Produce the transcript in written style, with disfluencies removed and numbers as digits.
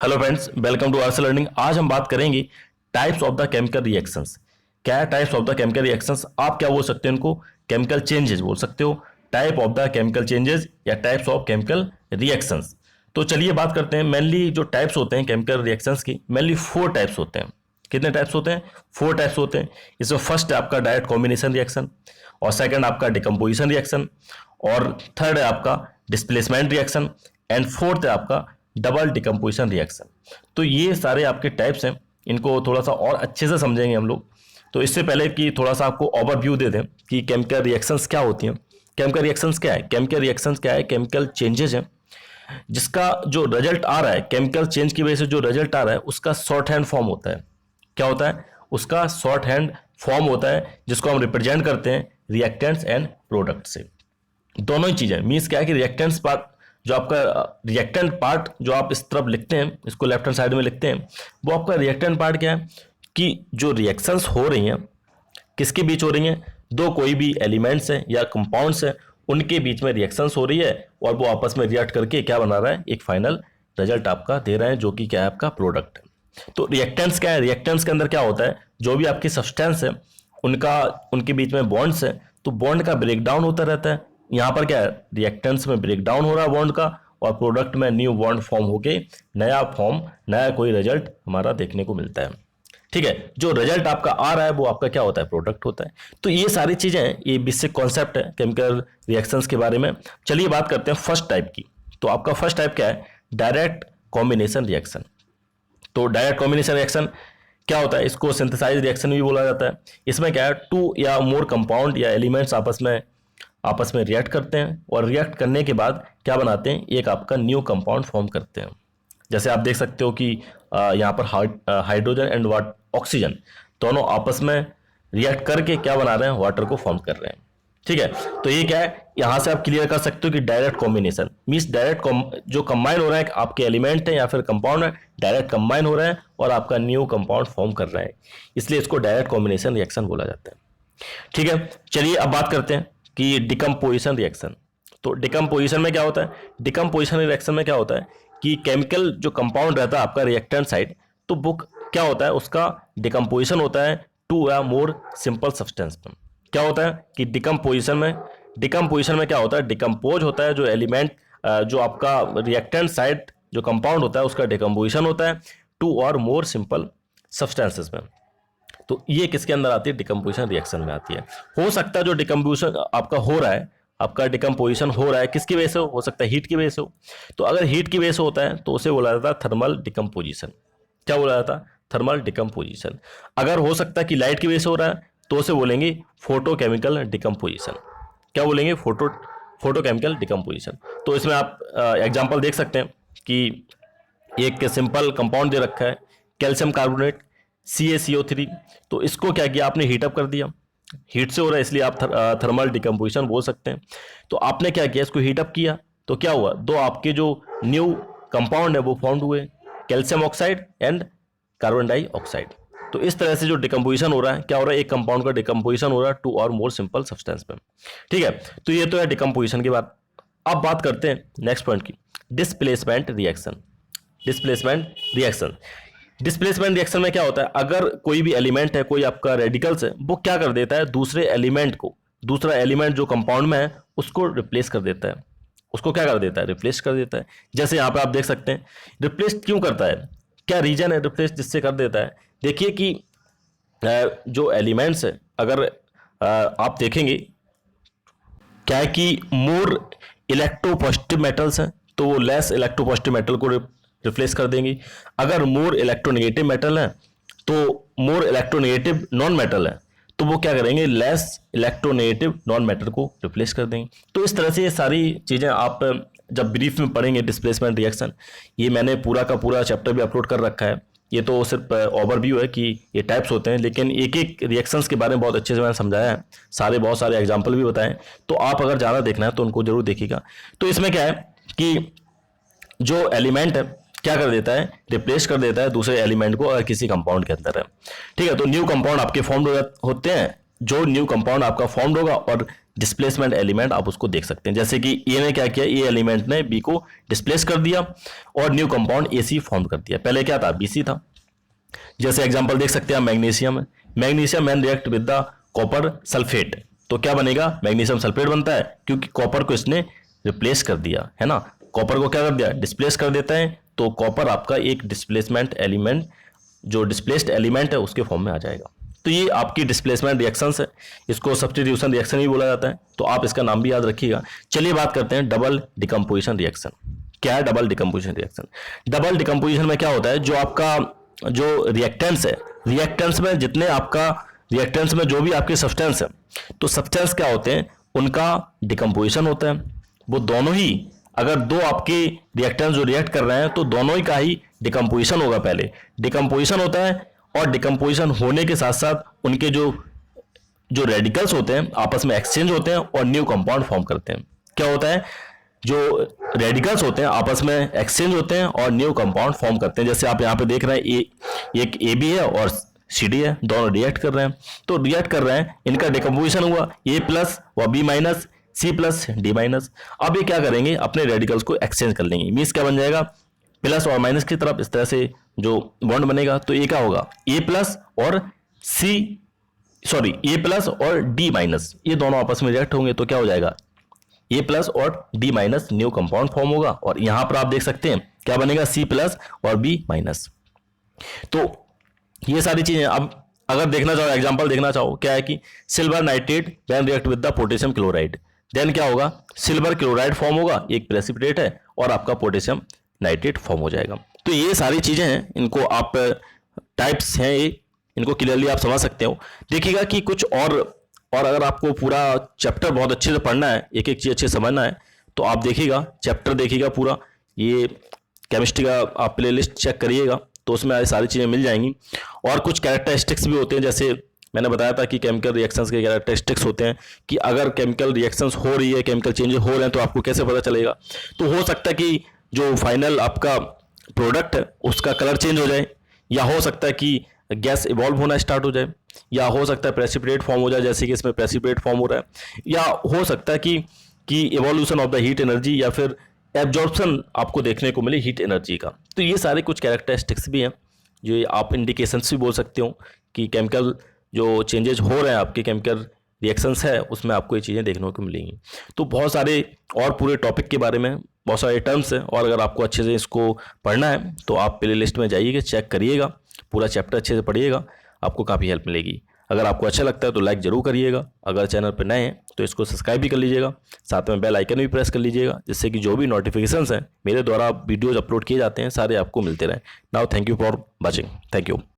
Hello friends, welcome to Ars Learning. आज हम बात करेंगे types of the chemical reactions. क्या है types of the chemical reactions? आप क्या बोल सकते हैं? उनको केमिकल चेंजेस बोल सकते हो, type of the chemical changes या टाइप्स ऑफ केमिकल रिएक्शंस। तो चलिए बात करते हैं। मेनली जो टाइप्स होते हैं केमिकल रिएक्शंस की, मेनली 4 टाइप्स होते हैं। कितने टाइप्स होते हैं? 4 टाइप्स होते हैं। इसमें फर्स्ट है आपका डायरेक्ट कॉम्बिनेशन रिएक्शन, और सेकंड आपका डिकम्पोजिशन रिएक्शन, और थर्ड है आपका डिस्प्लेसमेंट रिएक्शन, एंड फोर्थ है आपका डबल डिकम्पोजिशन रिएक्शन। तो ये सारे आपके टाइप्स हैं, इनको थोड़ा सा और अच्छे से समझेंगे हम लोग। तो इससे पहले कि थोड़ा सा आपको ओवरव्यू दे दें कि केमिकल रिएक्शंस क्या होती हैं। केमिकल रिएक्शंस क्या है? केमिकल रिएक्शंस क्या है? केमिकल चेंजेस हैं जिसका जो रिजल्ट आ रहा है, केमिकल चेंज की वजह से जो रिजल्ट आ रहा है उसका शॉर्ट हैंड फॉर्म होता है। क्या होता है? उसका शॉर्ट हैंड फॉर्म होता है जिसको हम रिप्रेजेंट करते हैं रिएक्टेंट्स एंड प्रोडक्ट से। दोनों ही चीजें मीन्स क्या है कि रिएक्टेंट्स पार्ट, जो आपका रिएक्टेंट पार्ट जो आप इस तरफ लिखते हैं, इसको लेफ्ट हैंड साइड में लिखते हैं, वो आपका रिएक्टेंट पार्ट क्या है कि जो रिएक्शंस हो रही हैं किसके बीच हो रही हैं? दो कोई भी एलिमेंट्स हैं या कंपाउंड्स हैं, उनके बीच में रिएक्शंस हो रही है और वो आपस में रिएक्ट करके क्या बना रहा है? एक फाइनल रिजल्ट आपका दे रहे हैं जो कि क्या है? आपका प्रोडक्ट है। तो रिएक्टेंट्स क्या है? रिएक्टेंट्स के अंदर क्या होता है? जो भी आपकी सब्सटेंस है उनका, उनके बीच में बॉन्ड्स है, तो बॉन्ड का ब्रेकडाउन होता रहता है। यहाँ पर क्या है? रिएक्टेंट्स में ब्रेकडाउन हो रहा है बॉन्ड का, और प्रोडक्ट में न्यू बॉन्ड फॉर्म होके नया फॉर्म, नया कोई रिजल्ट हमारा देखने को मिलता है। ठीक है, जो रिजल्ट आपका आ रहा है वो आपका क्या होता है? प्रोडक्ट होता है। तो ये सारी चीजें, ये बेसिक कॉन्सेप्ट है केमिकल रिएक्शंस के बारे में। चलिए बात करते हैं फर्स्ट टाइप की। तो आपका फर्स्ट टाइप क्या है? Direct combination reaction. तो डायरेक्ट कॉम्बिनेशन रिएक्शन क्या होता है? इसको सिंथेसाइज रिएक्शन भी बोला जाता है। इसमें क्या है? टू या मोर कंपाउंड या एलिमेंट्स आपस में रिएक्ट करते हैं, और रिएक्ट करने के बाद क्या बनाते हैं? एक आपका न्यू कंपाउंड फॉर्म करते हैं। जैसे आप देख सकते हो कि यहाँ पर हाइड्रोजन एंड ऑक्सीजन दोनों आपस में रिएक्ट करके क्या बना रहे हैं? वाटर को फॉर्म कर रहे हैं। ठीक है, तो ये क्या है? यहां से आप क्लियर कर सकते हो कि डायरेक्ट कॉम्बिनेशन मीन्स डायरेक्ट जो कंबाइन हो रहा है, आपके एलिमेंट है या फिर कंपाउंड है, डायरेक्ट कंबाइन हो रहा है और आपका न्यू कंपाउंड फॉर्म कर रहा है, इसलिए इसको डायरेक्ट कॉम्बिनेशन रिएक्शन बोला जाता है। ठीक है, चलिए अब बात करते हैं कि डिकम्पोजिशन रिएक्शन। तो डिकम्पोजिशन में क्या होता है? डिकम्पोजिशन रिएक्शन में क्या होता है कि केमिकल जो कंपाउंड रहता है आपका रिएक्टेंट साइड, तो वो क्या होता है? उसका डिकम्पोजिशन होता है टू या मोर सिंपल सब्सटेंस में। क्या होता है कि डिकम्पोजिशन में क्या होता है? डिकम्पोज होता है जो एलिमेंट, जो आपका रिएक्टेंट साइड जो कंपाउंड होता है उसका डिकम्पोजिशन होता है टू और मोर सिंपल सब्सटेंसेस में। तो ये किसके अंदर आती है? डिकम्पोजिशन रिएक्शन में आती है। हो सकता है जो डिकम्पोजिशन आपका हो रहा है, आपका डिकम्पोजिशन हो रहा है किसकी वजह से हो सकता है हीट की वजह से हो। तो अगर हीट की वजह से होता है तो उसे बोला जाता है थर्मल डिकम्पोजिशन। क्या बोला जाता है? Thermal decomposition. अगर हो सकता है कि लाइट की वजह से हो रहा है तो उसे बोलेंगे फोटोकेमिकल डिकम्पोजिशन। क्या बोलेंगे? Photochemical decomposition. तो इसमें आप एग्जाम्पल देख सकते हैं कि एक सिंपल कंपाउंड दे रखा है कैल्शियम कार्बोनेट CaCO3। तो इसको क्या किया आपने? हीटअप कर दिया। हीट से हो रहा है इसलिए आप थर्मल डिकम्पोजिशन बोल सकते हैं। तो आपने क्या किया? इसको हीटअप किया तो क्या हुआ? दो आपके जो न्यू कंपाउंड है वो फॉर्म हुए, calcium oxide and carbon dioxide. तो इस तरह से जो डिकम्पोजिशन हो रहा है, क्या हो रहा है? एक कंपाउंड का डिकम्पोजिशन हो रहा है टू और मोर सिंपल सब्सटेंस में। ठीक है, तो ये तो है डिकम्पोजिशन की बात। अब बात करते हैं नेक्स्ट पॉइंट की, displacement reaction. Displacement reaction, displacement reaction में क्या होता है? अगर कोई भी एलिमेंट है, कोई आपका रेडिकल्स है, वो क्या कर देता है? दूसरे एलिमेंट को, दूसरा एलिमेंट जो कंपाउंड में है उसको रिप्लेस कर देता है। उसको क्या कर देता है? रिप्लेस कर देता है। जैसे यहाँ पे आप देख सकते हैं, रिप्लेस क्यों करता है? क्या रीजन है रिप्लेस जिससे कर देता है? देखिए कि जो एलिमेंट्स है, अगर आप देखेंगे क्या है कि मोर इलेक्ट्रोपॉजिटिव मेटल्स हैं तो वो लेस इलेक्ट्रोपॉजिटिव मेटल को रिप्लेस कर देंगी। अगर मोर इलेक्ट्रोनेगेटिव मेटल है तो मोर इलेक्ट्रोनेगेटिव नॉन मेटल है तो वो क्या करेंगे? लेस इलेक्ट्रोनेगेटिव नॉन मेटल को रिप्लेस कर देंगे। तो इस तरह से ये सारी चीज़ें आप जब ब्रीफ में पढ़ेंगे डिस्प्लेसमेंट रिएक्शन, ये मैंने पूरा का पूरा चैप्टर भी अपलोड कर रखा है। ये तो सिर्फ ओवरव्यू है कि ये टाइप्स होते हैं, लेकिन एक एक रिएक्शंस के बारे में बहुत अच्छे से मैंने समझाया है, बहुत सारे एग्जाम्पल भी बताए। तो आप अगर ज़्यादा देखना है तो उनको जरूर देखिएगा। तो इसमें क्या है कि जो एलिमेंट है क्या कर देता है? रिप्लेस कर देता है दूसरे एलिमेंट को, अगर किसी कंपाउंड के अंदर है। ठीक है, तो न्यू कंपाउंड आपके फॉर्म होते हैं। जो न्यू कंपाउंड आपका फॉर्म होगा और डिस्प्लेसमेंट एलिमेंट आप उसको देख सकते हैं। जैसे कि ए ने क्या किया, ए एलिमेंट ने बी को डिस्प्लेस कर दिया और न्यू कंपाउंड एसी फॉर्म कर दिया। पहले क्या था, बीसी था। जैसे एग्जांपल देख सकते हैं मैग्नीशियम है, magnesium man react with the copper sulphate, तो क्या बनेगा, मैग्नीशियम सल्फेट बनता है, क्योंकि कॉपर को इसने रिप्लेस कर दिया है ना, कॉपर को क्या कर दिया, डिस्प्लेस कर देता है, तो कॉपर आपका एक डिस्प्लेसमेंट एलिमेंट, जो डिस्प्लेस्ड एलिमेंट है उसके फॉर्म में आ जाएगा। तो ये आपकी डिस्प्लेसमेंट रिएक्शंस है, इसको सब्स्टिट्यूशन रिएक्शन भी बोला जाता है, तो आप इसका नाम भी याद रखिएगा। चलिए बात करते हैं डबल डिकम्पोजिशन रिएक्शन। क्या है double decomposition reaction? Double decomposition में क्या होता है, जो आपका जो रिएक्टेंट्स है, रिएक्टेंट्स में जितने आपका रिएक्टेंट्स में जो भी आपके सब्सटेंस है, तो सब्सटेंस क्या होते हैं, उनका डिकम्पोजिशन होता है। वो दोनों ही, अगर दो आपके रिएक्टेंट्स जो रिएक्ट कर रहे हैं तो दोनों ही का ही डिकम्पोजिशन होगा। पहले डिकम्पोजिशन होता है और डिकम्पोजिशन होने के साथ साथ उनके जो जो रेडिकल्स होते हैं आपस में एक्सचेंज होते हैं और न्यू कंपाउंड फॉर्म करते हैं। क्या होता है, जो रेडिकल्स होते हैं आपस में एक्सचेंज होते हैं और न्यू कंपाउंड फॉर्म करते हैं। जैसे आप यहाँ पे देख रहे हैं एक ए बी है और सी डी है, दोनों रिएक्ट कर रहे हैं, तो रिएक्ट कर रहे हैं, इनका डिकम्पोजिशन हुआ, ए प्लस व B minus, C plus D minus. अब ये क्या करेंगे, अपने रेडिकल्स को एक्सचेंज कर लेंगे, मीन्स क्या बन जाएगा, प्लस और माइनस की तरफ इस तरह से जो बॉन्ड बनेगा, तो ये क्या होगा, ए प्लस और ए प्लस और डी माइनस, ये दोनों आपस में रिएक्ट होंगे, तो क्या हो जाएगा, ए प्लस और D minus new compound form होगा। और यहां पर आप देख सकते हैं क्या बनेगा, सी प्लस और बी माइनस। तो ये सारी चीजें, अब अगर देखना चाहो, एग्जांपल देखना चाहो, क्या है कि silver nitrate when react with the potassium chloride, then क्या होगा, सिल्वर क्लोराइड फॉर्म होगा, एक प्रेसिपिटेट है, और आपका पोटेशियम नाइट्रेट फॉर्म हो जाएगा। तो ये सारी चीजें हैं, इनको आप टाइप्स हैं ये, इनको क्लियरली आप समझ सकते हो। देखिएगा कि कुछ और अगर आपको पूरा चैप्टर बहुत अच्छे से पढ़ना है, एक एक चीज अच्छे से समझना है, तो आप देखिएगा चैप्टर देखिएगा पूरा, ये केमिस्ट्री का आप प्लेलिस्ट चेक करिएगा, तो उसमें सारी चीज़ें मिल जाएंगी। और कुछ कैरेक्टरिस्टिक्स भी होते हैं, जैसे मैंने बताया था कि केमिकल रिएक्शंस के कैरेक्टरिस्टिक्स होते हैं, कि अगर केमिकल रिएक्शंस हो रही है, केमिकल चेंजेस हो रहे हैं, तो आपको कैसे पता चलेगा। तो हो सकता है कि जो फाइनल आपका प्रोडक्ट है उसका कलर चेंज हो जाए, या हो सकता है कि गैस इवॉल्व होना स्टार्ट हो जाए, या हो सकता है प्रेसिपिटेट फॉर्म हो जाए, जैसे कि इसमें प्रेसिपिटेट फॉर्म हो रहा है, या हो सकता है कि evolution of the heat energy, या फिर एब्जॉर्प्शन आपको देखने को मिले हीट एनर्जी का। तो ये सारे कुछ कैरेक्टरिस्टिक्स भी हैं, जो आप इंडिकेशंस भी बोल सकते हो कि केमिकल जो चेंजेज हो रहे हैं, आपके केमिकल रिएक्शंस है, उसमें आपको ये चीज़ें देखने को मिलेंगी। तो बहुत सारे और पूरे टॉपिक के बारे में बहुत सारे टर्म्स हैं, और अगर आपको अच्छे से इसको पढ़ना है तो आप प्ले लिस्ट में जाइएगा, चेक करिएगा, पूरा चैप्टर अच्छे से पढ़िएगा, आपको काफ़ी हेल्प मिलेगी। अगर आपको अच्छा लगता है तो लाइक जरूर करिएगा, अगर चैनल पर नए हैं तो इसको सब्सक्राइब भी कर लीजिएगा, साथ में बेल आइकन भी प्रेस कर लीजिएगा, जिससे कि जो भी नोटिफिकेशंस हैं मेरे द्वारा वीडियोज़ अपलोड किए जाते हैं सारे आपको मिलते रहें। Now thank you for watching, thank you.